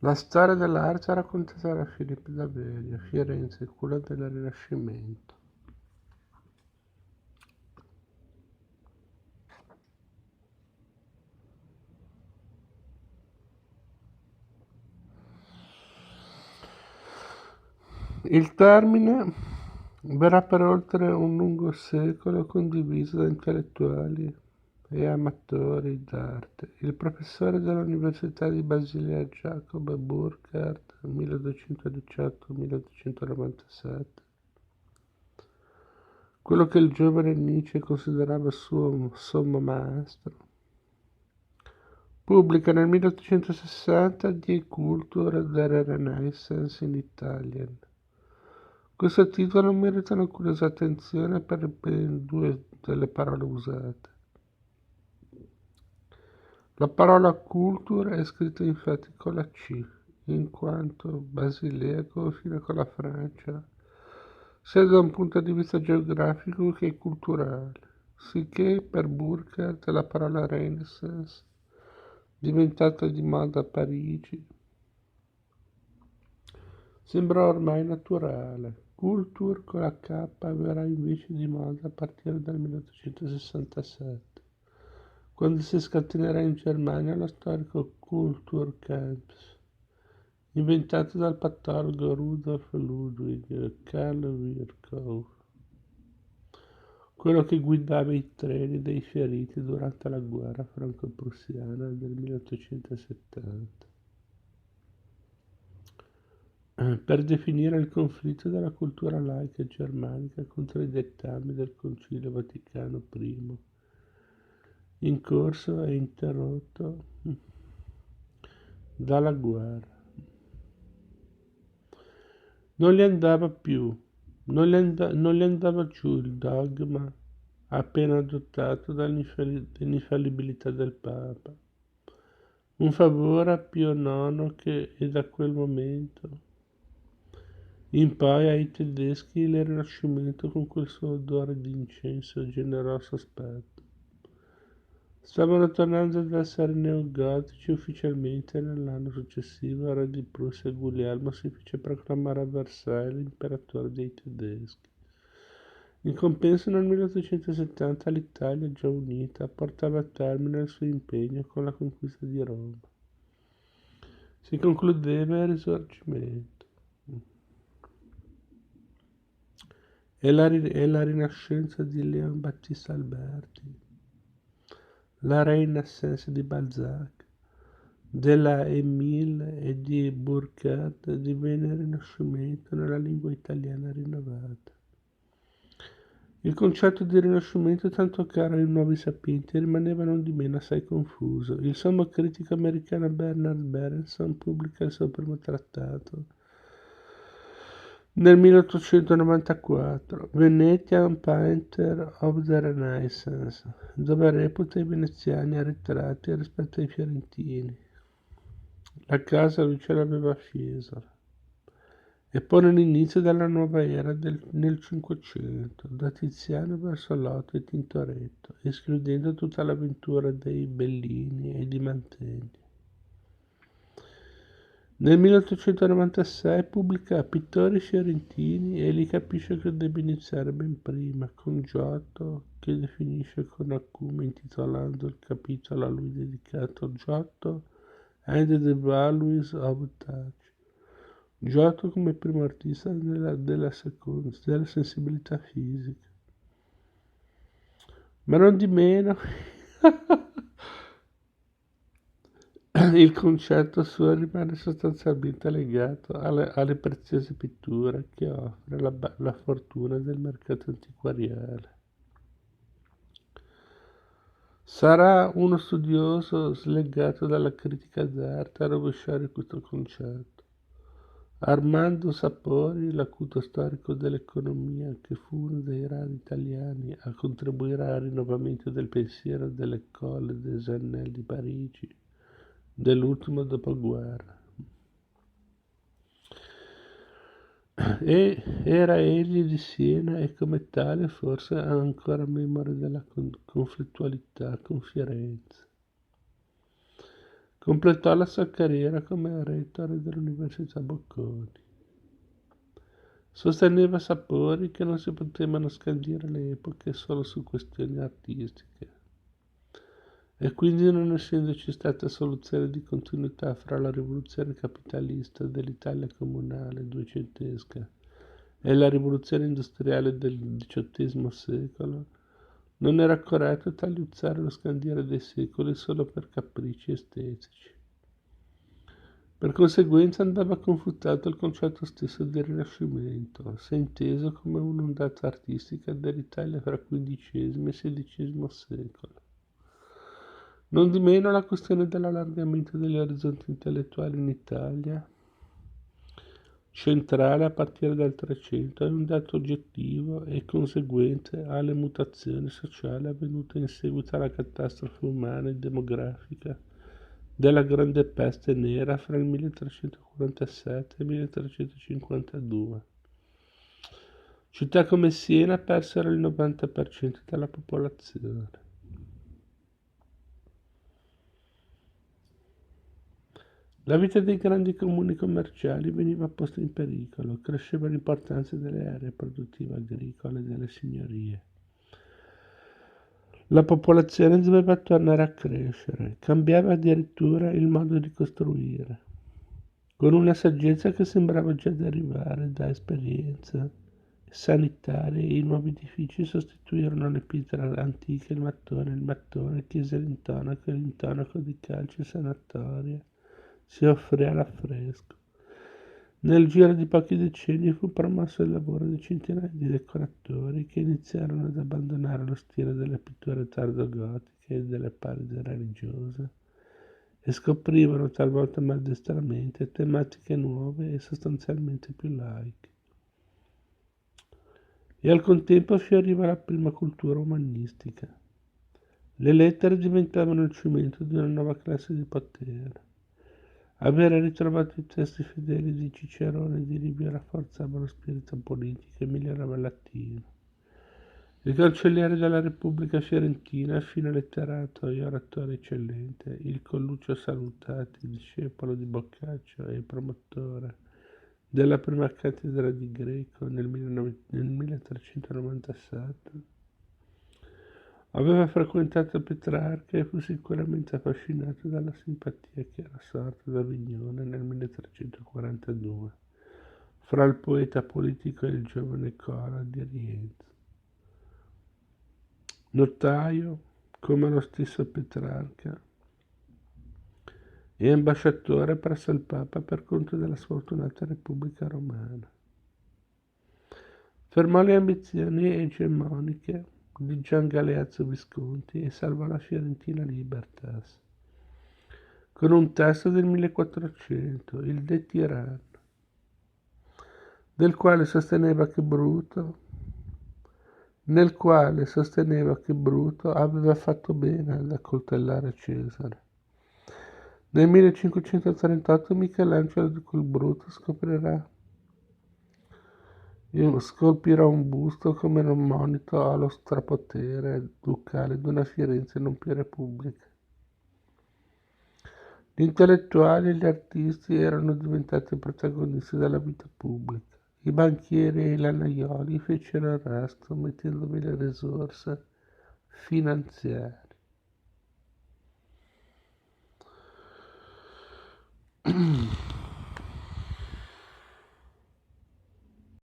La storia dell'arte raccontata da Filippo Daveri a Firenze, culla del Rinascimento. Il termine verrà per oltre un lungo secolo condiviso da intellettuali e amatori d'arte. Il professore dell'Università di Basilea Jacob Burckhardt, 1218-1297, quello che il giovane Nietzsche considerava suo sommo maestro, pubblica nel 1860 Die Kultur der Renaissance in Italien. Questo titolo merita una curiosa attenzione per ben due delle parole usate. La parola "cultur" è scritta infatti con la C, in quanto Basilea confina con la Francia, sia da un punto di vista geografico che culturale, sicché per Burckhardt la parola Renaissance, diventata di moda a Parigi, sembra ormai naturale. Kultur con la K verrà invece di moda a partire dal 1867, quando si scatenerà in Germania lo storico Kulturkampf, inventato dal patologo Rudolf Ludwig Karl Virchow, quello che guidava i treni dei feriti durante la guerra franco-prussiana del 1870. Per definire il conflitto della cultura laica germanica contro i dettami del Concilio Vaticano I, in corso e interrotto dalla guerra. Non gli andava più, non gli andava giù il dogma appena adottato dall'infallibilità del Papa. Un favore a Pio IX che, e da quel momento in poi ai tedeschi il Rinascimento con quel suo odore di incenso e generoso aspetto. Stavano tornando ad essere neogotici ufficialmente nell'anno successivo al re di Prussia Guglielmo si fece proclamare a Versailles l'imperatore dei tedeschi. In compenso nel 1870 l'Italia, già unita, portava a termine il suo impegno con la conquista di Roma. Si concludeva il Risorgimento e la rinascenza di Leon Battista Alberti, la Renaissance di Balzac, della Émile e di Burckhardt divenne il Rinascimento nella lingua italiana rinnovata. Il concetto di Rinascimento, tanto caro ai nuovi sapienti, rimaneva non di meno assai confuso. Il sommo critico americano Bernard Berenson pubblica il suo primo trattato nel 1894, Venetian Painter of the Renaissance, dove reputa i veneziani arretrati rispetto ai fiorentini. La casa lui ce l'aveva a Fiesole e pone l'inizio della nuova era nel Cinquecento, da Tiziano verso Lotto e Tintoretto, escludendo tutta l'avventura dei Bellini e di Mantegna. Nel 1896 pubblica Pittori fiorentini e li capisce che debba iniziare ben prima, con Giotto, che definisce con acume intitolando il capitolo a lui dedicato Giotto and the Values of Touch. Giotto come primo artista della sensibilità fisica. Ma non di meno il concetto suo rimane sostanzialmente legato alle preziose pitture che offre la fortuna del mercato antiquariale. Sarà uno studioso slegato dalla critica d'arte a rovesciare questo concetto. Armando Sapori, l'acuto storico dell'economia, che fu uno dei rari italiani a contribuire al rinnovamento del pensiero dell'École des Annales di Parigi dell'ultimo dopoguerra. E era egli di Siena e come tale forse ha ancora memoria della conflittualità con Firenze. Completò la sua carriera come rettore dell'Università Bocconi. Sosteneva sapori che non si potevano scandire le epoche solo su questioni artistiche. E quindi, non essendoci stata soluzione di continuità fra la rivoluzione capitalista dell'Italia comunale duecentesca e la rivoluzione industriale del XVIII secolo, non era corretto tagliuzzare lo scandire dei secoli solo per capricci estetici. Per conseguenza andava confutato il concetto stesso di Rinascimento, se inteso come un'ondata artistica dell'Italia fra XV e XVI secolo. Non di meno la questione dell'allargamento degli orizzonti intellettuali in Italia, centrale a partire dal Trecento, è un dato oggettivo e conseguente alle mutazioni sociali avvenute in seguito alla catastrofe umana e demografica della Grande Peste Nera fra il 1347 e il 1352. Città come Siena persero il 90% della popolazione. La vita dei grandi comuni commerciali veniva posta in pericolo, cresceva l'importanza delle aree produttive agricole e delle signorie. La popolazione doveva tornare a crescere, cambiava addirittura il modo di costruire, con una saggezza che sembrava già derivare da esperienze sanitarie. I nuovi edifici sostituirono le pietre antiche, il mattone, chiese l'intonaco di calci e sanatorie. Si offrì all'affresco. Nel giro di pochi decenni fu promosso il lavoro di centinaia di decoratori che iniziarono ad abbandonare lo stile delle pitture tardogotiche e delle pareti religiose e scoprivano, talvolta maldestramente, tematiche nuove e sostanzialmente più laiche. E al contempo fioriva la prima cultura umanistica. Le lettere diventavano il cimento di una nuova classe di potere. Avere ritrovato i testi fedeli di Cicerone e di Livio rafforzava lo spirito politico e migliorava il latino. Il cancelliere della Repubblica Fiorentina, fine letterato e oratore eccellente, il Colluccio Salutati, discepolo di Boccaccio e promotore della prima cattedra di greco nel 1397, aveva frequentato Petrarca e fu sicuramente affascinato dalla simpatia che era sorta da Avignone nel 1342 fra il poeta politico e il giovane Cora di Rienzi. Notaio, come lo stesso Petrarca, e ambasciatore presso il Papa per conto della sfortunata Repubblica Romana. Fermò le ambizioni egemoniche di Gian Galeazzo Visconti e salvò la Fiorentina Libertas con un testo del 1400, il De Tiranno, nel quale sosteneva che Bruto aveva fatto bene ad accoltellare Cesare. Nel 1538 Michelangelo col Bruto scolpirà un busto come un monito allo strapotere ducale di una Firenze non più repubblica. Gli intellettuali e gli artisti erano diventati protagonisti della vita pubblica. I banchieri e i lanaioli fecero il resto, mettendovi le risorse finanziarie.